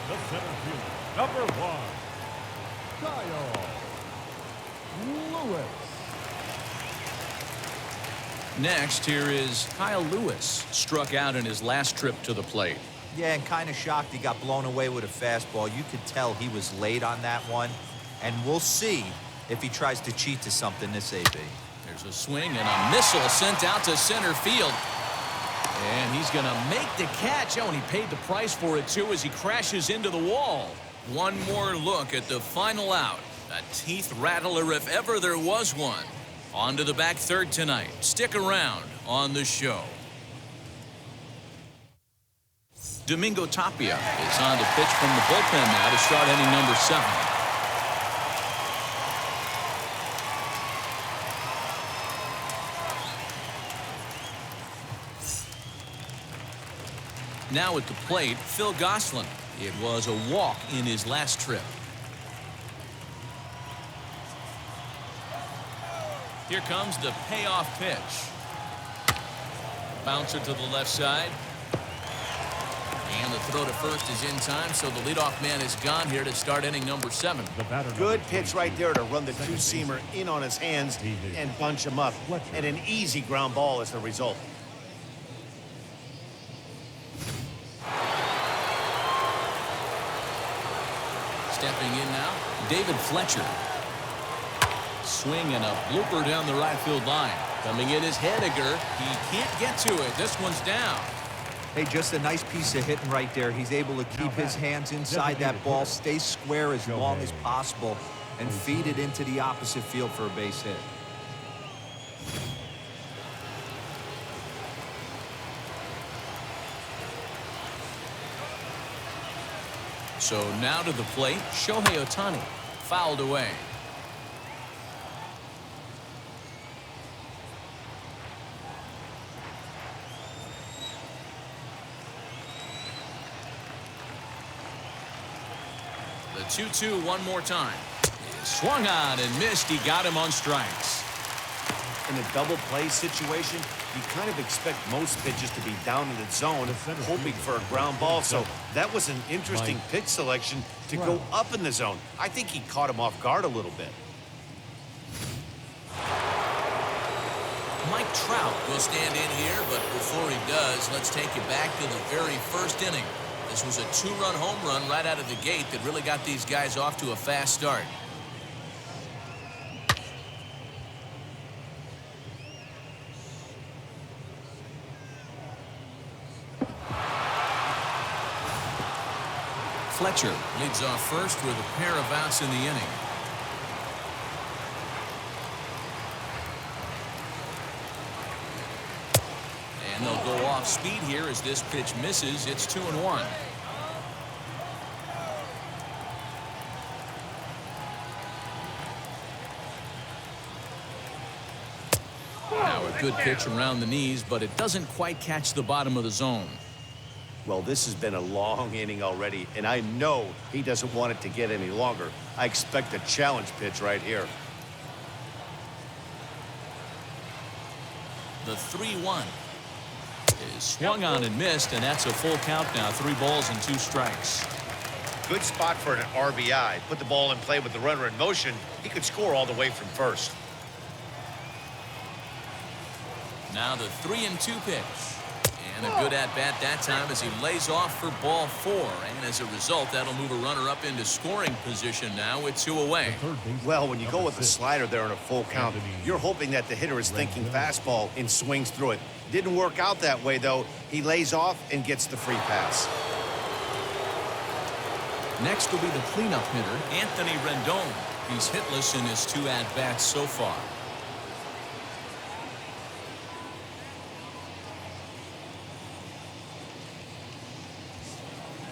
The center fielder, number 1, Kyle Lewis. Next, here is Kyle Lewis. Struck out in his last trip to the plate. Yeah, and kind of shocked he got blown away with a fastball. You could tell he was late on that one. And we'll see if he tries to cheat to something this AB. There's a swing and a missile sent out to center field. And he's going to make the catch. Oh, and he paid the price for it, too, as he crashes into the wall. One more look at the final out. A teeth rattler if ever there was one. On to the back third tonight. Stick around on the show. Domingo Tapia is on to pitch from the bullpen now to start inning number 7. Now at the plate, Phil Gosselin. It was a walk in his last trip. Here comes the payoff pitch. Bouncer to the left side. And the throw to first is in time, so the leadoff man is gone here to start inning number 7. Good pitch right there to run the two-seamer in on his hands and bunch him up. And an easy ground ball as the result. Stepping in now, David Fletcher. Swing and a blooper down the right field line. Coming in is Henniger. He can't get to it. This one's down. Hey, just a nice piece of hitting right there. He's able to keep his hands inside that ball, stay square as long as possible, and feed it into the opposite field for a base hit. So now to the plate, Shohei Ohtani. Fouled away. The 2-2 one more time. Swung on and missed. He got him on strikes. In a double play situation, you kind of expect most pitches to be down in the zone, hoping for a ground ball. So that was an interesting pitch selection to go up in the zone. I think he caught him off guard a little bit. Mike Trout will stand in here, but before he does, let's take you back to the very first inning. This was a 2-run home run right out of the gate that really got these guys off to a fast start. Fletcher leads off first with a pair of outs in the inning. And they'll go off speed here as this pitch misses. It's 2-1. Now a good pitch around the knees, but it doesn't quite catch the bottom of the zone. Well, this has been a long inning already, and I know he doesn't want it to get any longer. I expect a challenge pitch right here. The 3-1 is swung on and missed, and that's a full count now. 3 balls and 2 strikes. Good spot for an RBI. Put the ball in play with the runner in motion. He could score all the way from first. Now the 3-2 pitch. And a good at-bat that time as he lays off for ball 4. And as a result, that'll move a runner up into scoring position now with 2 away. Well, when you go with the slider there in a full count, you're hoping that the hitter is thinking fastball and swings through it. Didn't work out that way, though. He lays off and gets the free pass. Next will be the cleanup hitter, Anthony Rendon. He's hitless in his 2 at-bats so far.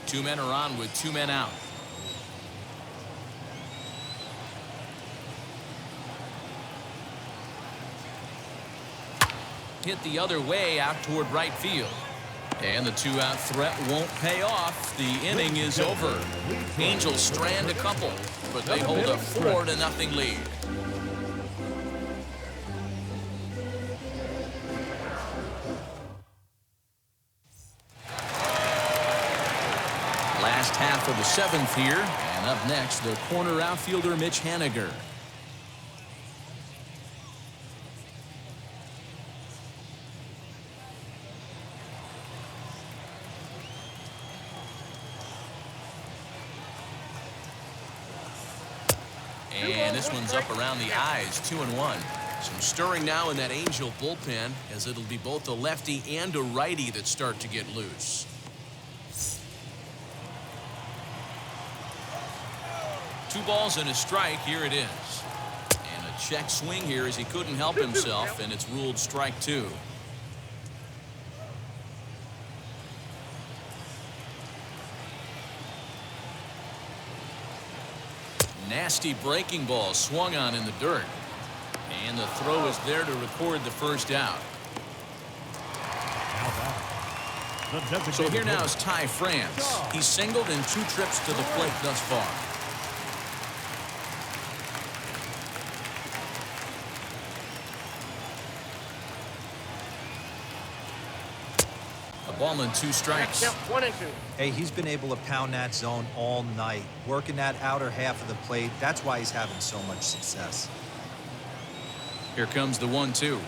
Two men are on with 2 men out. Hit the other way out toward right field. And the 2-out threat won't pay off. The inning is over. Angels strand a couple, but they hold a 4-0 lead. Last half of the 7th here, and up next, the corner outfielder Mitch Haniger. And this one's up around the eyes, 2-1. Some stirring now in that Angel bullpen, as it'll be both a lefty and a righty that start to get loose. 2 balls and a strike. Here it is. And a check swing here as he couldn't help himself, and it's ruled strike 2. Nasty breaking ball swung on in the dirt. And the throw is there to record the first out. So here now is Ty France. He's singled in 2 trips to the plate thus far. A ball and 2 strikes. Hey, he's been able to pound that zone all night, working that outer half of the plate. That's why he's having so much success. Here comes the 1-2.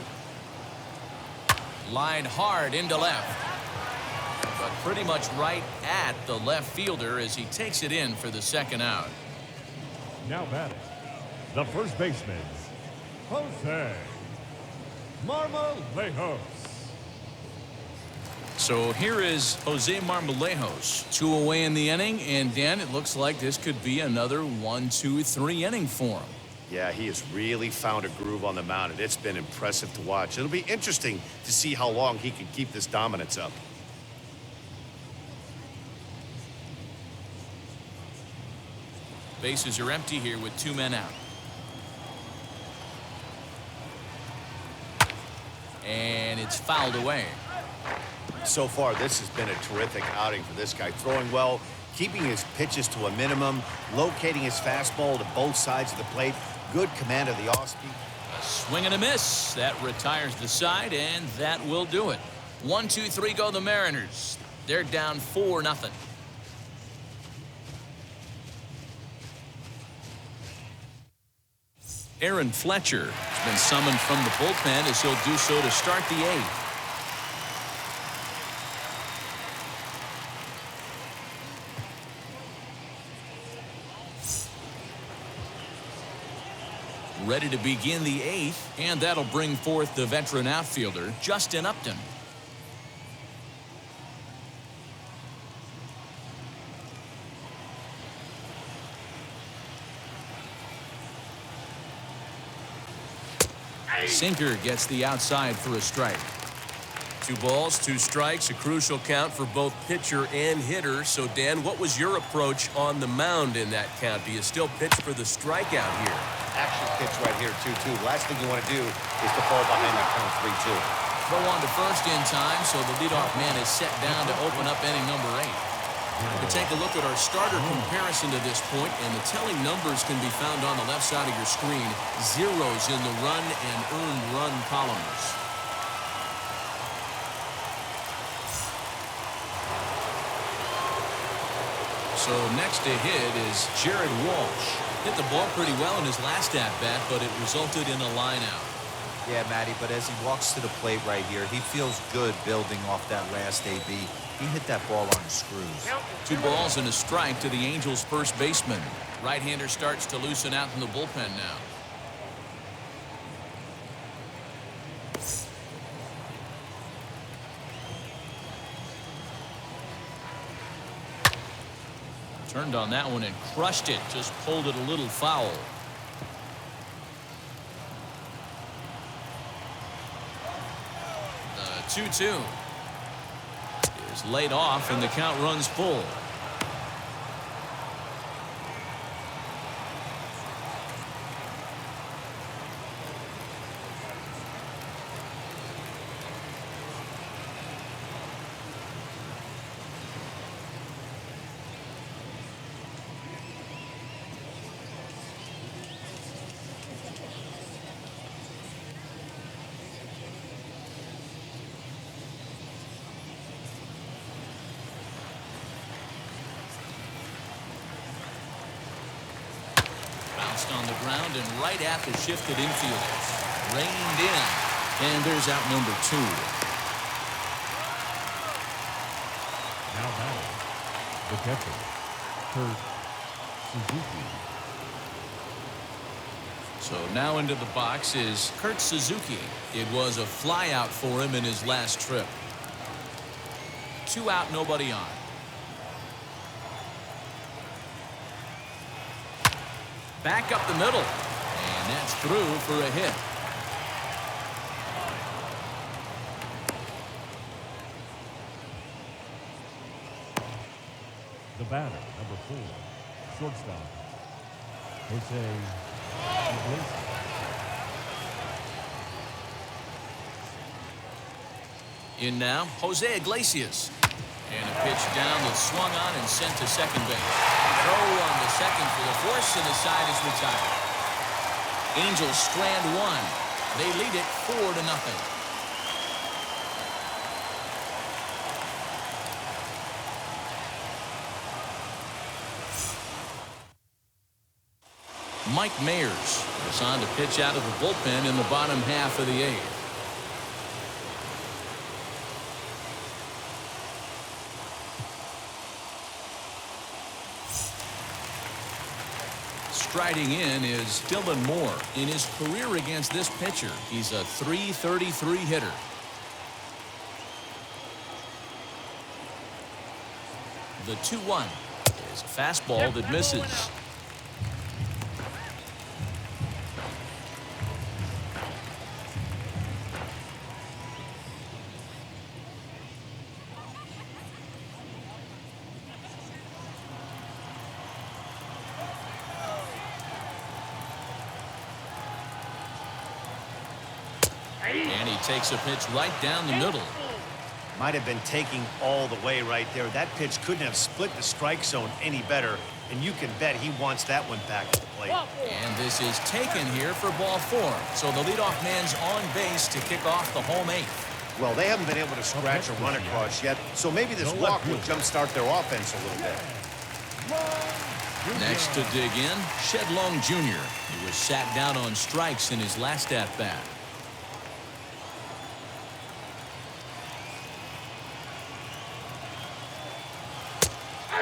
Line hard into left. But pretty much right at the left fielder as he takes it in for the 2nd out. Now batting, the first baseman, Jose Marmolejos. So here is Jose Marmolejos. 2 away in the inning, and Dan, it looks like this could be another 1-2-3 inning for him. Yeah, he has really found a groove on the mound, and it's been impressive to watch. It'll be interesting to see how long he can keep this dominance up. Bases are empty here with 2 men out. And it's fouled away. So far, this has been a terrific outing for this guy. Throwing well, keeping his pitches to a minimum, locating his fastball to both sides of the plate. Good command of the off-speed. A swing and a miss. That retires the side, and that will do it. 1-2-3 go the Mariners. They're down 4-0. Aaron Fletcher has been summoned from the bullpen as he'll do so to start the 8th. Ready to begin the 8th, and that'll bring forth the veteran outfielder, Justin Upton. Sinker gets the outside for a strike. 2 balls, 2 strikes, a crucial count for both pitcher and hitter. So, Dan, what was your approach on the mound in that count? Do you still pitch for the strikeout here? Action pitch right here, 2-2. Last thing you want to do is to fall behind that count 3-2. Throw on to first in time, so the leadoff man is set down to open up inning number 8. We take a look at our starter comparison to this point, and the telling numbers can be found on the left side of your screen. Zeros in the run and earned run columns. So next to hit is Jared Walsh. Hit the ball pretty well in his last at-bat, but it resulted in a line out. Yeah, Matty, but as he walks to the plate right here, he feels good building off that last AB. He hit that ball on the screws. 2 balls and a strike to the Angels' first baseman. Right-hander starts to loosen out in the bullpen now. Turned on that one and crushed it. Just pulled it a little foul. The 2-2 is laid off, and the count runs full. On the ground and right at the shifted infielders. Reined in. And there's out number 2. Now batting, the catcher, Kurt Suzuki. So now into the box is Kurt Suzuki. It was a fly out for him in his last trip. 2 out, nobody on. Back up the middle, and that's through for a hit. The batter, number 4, shortstop, Jose Iglesias. In now, Jose Iglesias. And a pitch down that's swung on and sent to second base. Throw on the second for the force, and the side is retired. Angels strand 1. They lead it 4-0. Mike Mayers is on to pitch out of the bullpen in the bottom half of the 8th. Striding in is Dylan Moore. In his career against this pitcher, he's a .333 hitter. The 2-1 is a fastball that misses. He takes a pitch right down the middle. Might have been taking all the way right there. That pitch couldn't have split the strike zone any better, and you can bet he wants that one back at the plate. And this is taken here for ball 4. So the leadoff man's on base to kick off the home 8th. Well, they haven't been able to scratch a run across yet, so maybe this walk will jumpstart their offense a little bit. Next to dig in, Shedlong Jr. He was sat down on strikes in his last at-bat.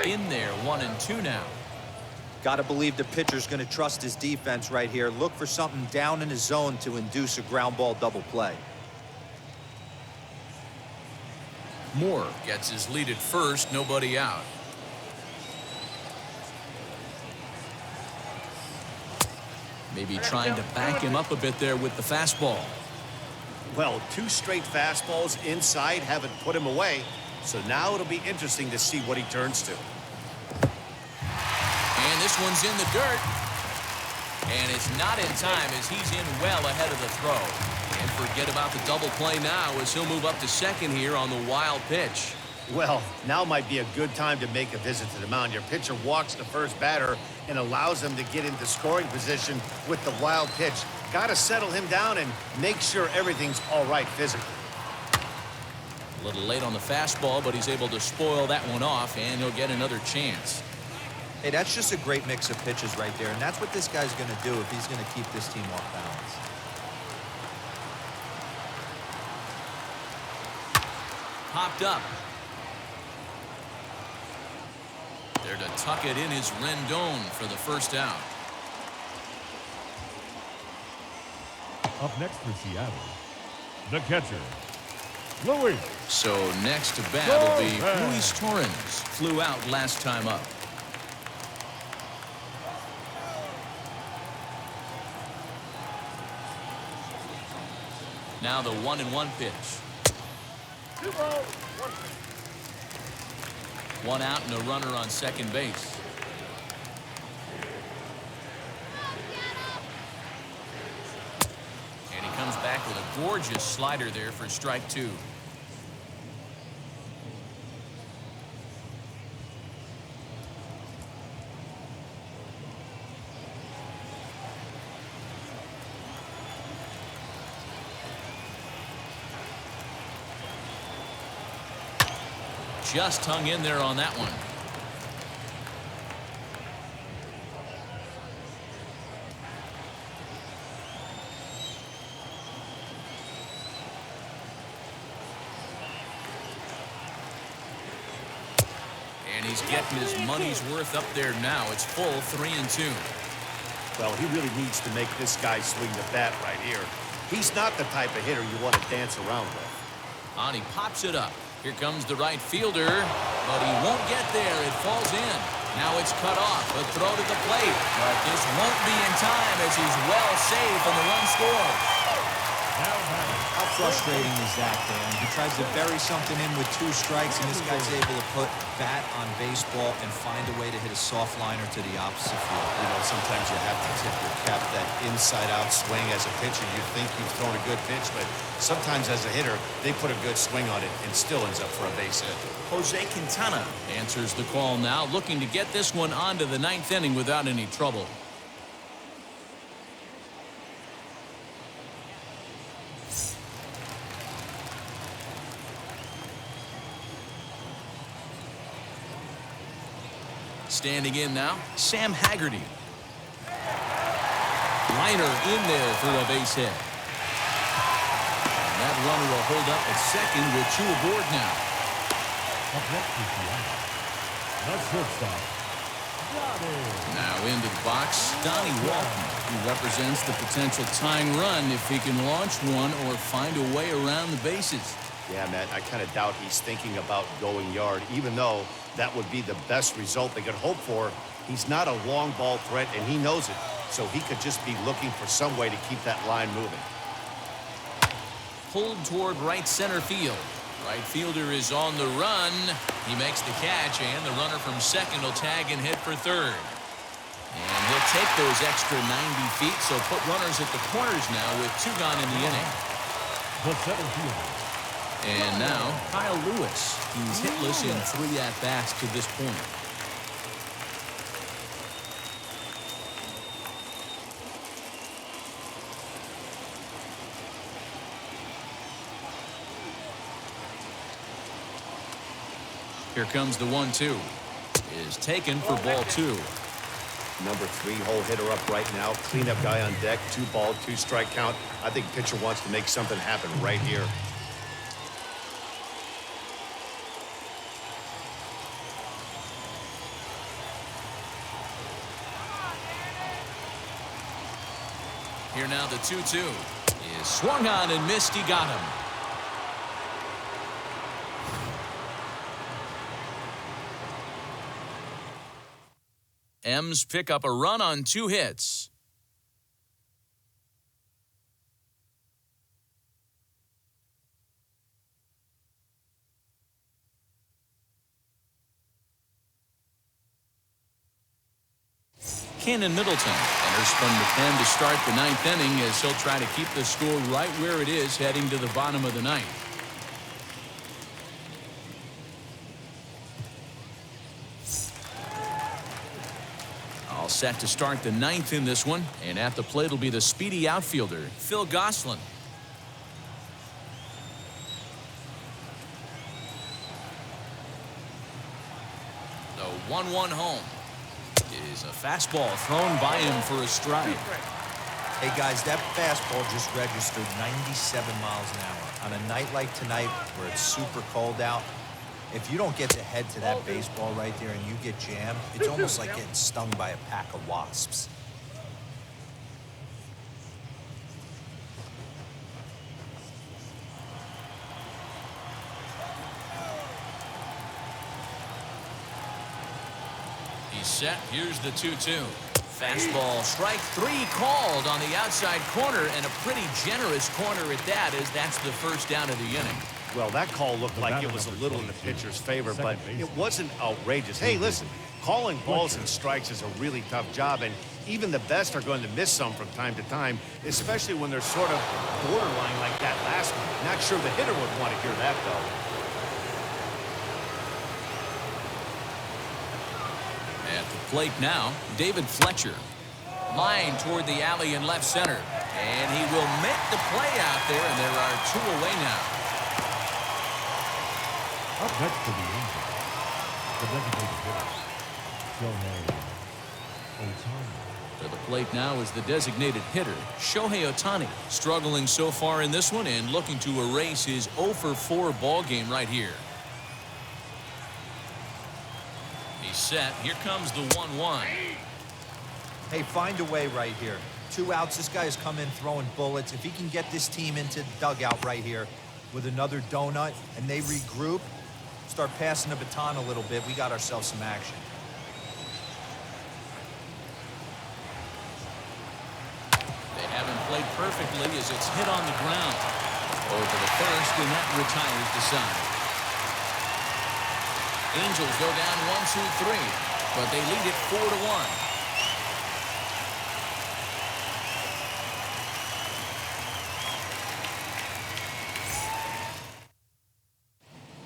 In there, 1-2 now. Got to believe the pitcher's going to trust his defense right here. Look for something down in his zone to induce a ground ball double play. Moore gets his lead at first, nobody out. Maybe trying to back him up a bit there with the fastball. Well, 2 straight fastballs inside haven't put him away, so now it'll be interesting to see what he turns to. And this one's in the dirt. And it's not in time as he's in well ahead of the throw. And forget about the double play now as he'll move up to second here on the wild pitch. Well, now might be a good time to make a visit to the mound. Your pitcher walks the first batter and allows him to get into scoring position with the wild pitch. Got to settle him down and make sure everything's all right physically. A little late on the fastball, but he's able to spoil that one off, and he'll get another chance. Hey, that's just a great mix of pitches right there, and that's what this guy's going to do if he's going to keep this team off balance. Popped up. There to tuck it in is Rendon for the first out. Up next for Seattle, the catcher, Louis. So next to bat will be Luis Torrens. Flew out last time up. Now the 1-1 pitch. 1 out and a runner on second base. And he comes back with a gorgeous slider there for strike 2. Just hung in there on that one. And he's getting his money's worth up there now. It's full 3-2. Well, he really needs to make this guy swing the bat right here. He's not the type of hitter you want to dance around with. And he pops it up. Here comes the right fielder, but he won't get there. It falls in. Now it's cut off. A throw to the plate, but this won't be in time as he's well safe and the run scores. How frustrating is that, Dan? He tries to bury something in with 2 strikes, and this guy's able to put bat on baseball and find a way to hit a soft liner to the opposite field. You know, sometimes you have to tip your cap that inside-out swing. As a pitcher, you think you've thrown a good pitch, but sometimes as a hitter, they put a good swing on it and still ends up for a base hit. Jose Quintana answers the call now, looking to get this one onto the 9th inning without any trouble. Standing in now, Sam Haggerty. Liner in there for a base hit. And that runner will hold up at second with 2 aboard now. Up next for Seattle, the shortstop, Donnie. Now into the box, Donnie Walton, who represents the potential tying run if he can launch one or find a way around the bases. Yeah, Matt, I kind of doubt he's thinking about going yard, even though that would be the best result they could hope for. He's not a long ball threat, and he knows it, so he could just be looking for some way to keep that line moving. Pulled toward right center field. Right fielder is on the run. He makes the catch, and the runner from second will tag and hit for third. And he'll take those extra 90 feet, so put runners at the corners now with 2 gone in the inning. The center fielder. And now, Kyle Lewis. He's hitless in 3 at-bats to this point. Here comes the 1-2. Is taken for ball 2. Number 3 hole hitter up right now. Cleanup guy on deck. 2-ball, 2-strike count. I think pitcher wants to make something happen right here. Here now the 2-2 is swung on and missed. He got him. M's pick up a run on 2 hits. Cannon Middleton enters from the pen to start the 9th inning as he'll try to keep the score right where it is heading to the bottom of the 9th. All set to start the 9th in this one, and at the plate will be the speedy outfielder, Phil Gosselin. The 1-1 home is a fastball thrown by him for a strike. Hey guys, that fastball just registered 97 miles an hour. On a night like tonight where it's super cold out, if you don't get the head to that baseball right there and you get jammed, it's almost like getting stung by a pack of wasps. He's set. Here's the 2-2. Fastball, strike 3 called on the outside corner, and a pretty generous corner at that, as that's the first down of the inning. Well, that call looked like it was a little in the pitcher's favor, but it wasn't outrageous. Hey, listen, calling balls and strikes is a really tough job, and even the best are going to miss some from time to time, especially when they're sort of borderline like that last one. Not sure the hitter would want to hear that, though. At the plate now, David Fletcher. Line toward the alley in left center. And he will make the play out there, and there are 2 away now. Up next for the Angels, the designated hitter, Shohei Ohtani. To the plate now is the designated hitter, Shohei Ohtani. Struggling so far in this one and looking to erase his 0-for-4 ball game right here. He's set. Here comes the 1-1. Hey, find a way right here. 2 outs. This guy has come in throwing bullets. If he can get this team into the dugout right here with another donut and they regroup, start passing the baton a little bit, we got ourselves some action. They haven't played perfectly as it's hit on the ground. Over to the first, and that retires the side. Angels go down 1-2-3, but they lead it 4-1.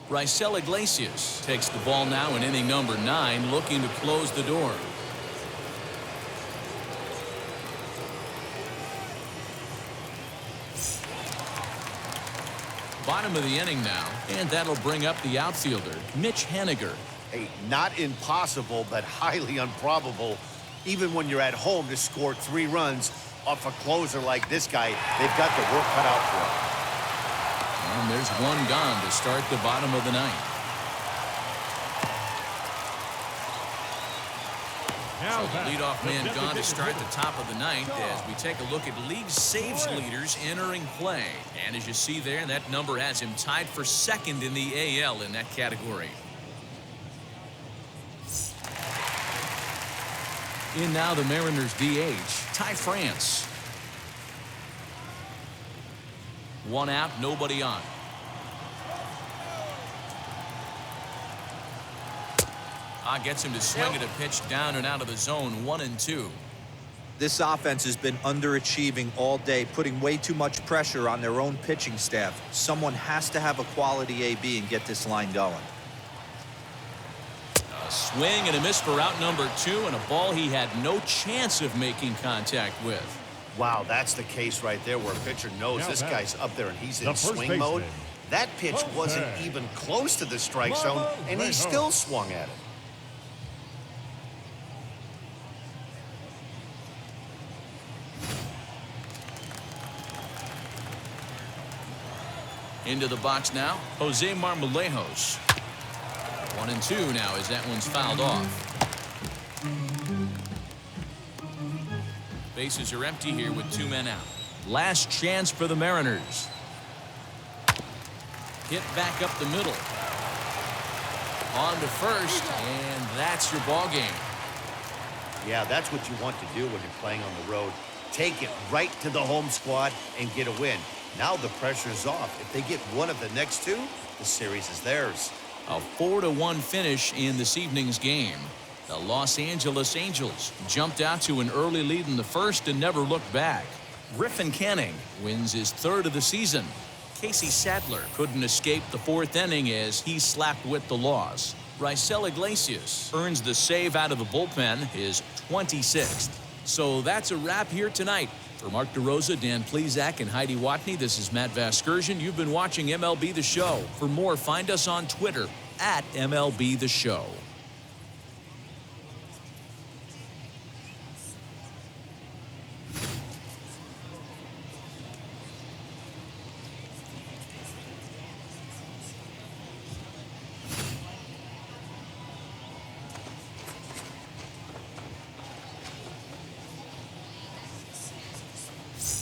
Raisel Iglesias takes the ball now in inning number 9, looking to close the door. Bottom of the inning now, and that'll bring up the outfielder, Mitch Haniger. Hey, not impossible, but highly improbable. Even when you're at home to score 3 runs off a closer like this guy, they've got the work cut out for them. And there's 1 gone to start the bottom of the 9th. So the leadoff man gone to start the top of the 9th as we take a look at league saves leaders entering play. And as you see there, that number has him tied for 2nd in the AL in that category. In now the Mariners DH, Ty France. 1 out, nobody on. Gets him to swing at a pitch down and out of the zone, 1-2. This offense has been underachieving all day, putting way too much pressure on their own pitching staff. Someone has to have a quality AB and get this line going. A swing and a miss for out number 2, and a ball he had no chance of making contact with. Wow, that's the case right there where a pitcher knows this guy's up there and he's in swing mode. That pitch wasn't even close to the strike zone, and he still swung at it. Into the box now, Jose Marmolejos. 1-2 now as that one's fouled off. Bases are empty here with 2 men out. Last chance for the Mariners. Hit back up the middle. On to first, and that's your ball game. Yeah, that's what you want to do when you're playing on the road. Take it right to the home squad and get a win. Now the pressure's off. If they get one of the next 2, the series is theirs. A 4-1 finish in this evening's game. The Los Angeles Angels jumped out to an early lead in the first and never looked back. Griffin Canning wins his 3rd of the season. Casey Sadler couldn't escape the 4th inning as he slapped with the loss. Raisel Iglesias earns the save out of the bullpen, his 26th. So that's a wrap here tonight. For Mark DeRosa, Dan Plezak, and Heidi Watney, this is Matt Vasgersian. You've been watching MLB The Show. For more, find us on Twitter @MLB The Show.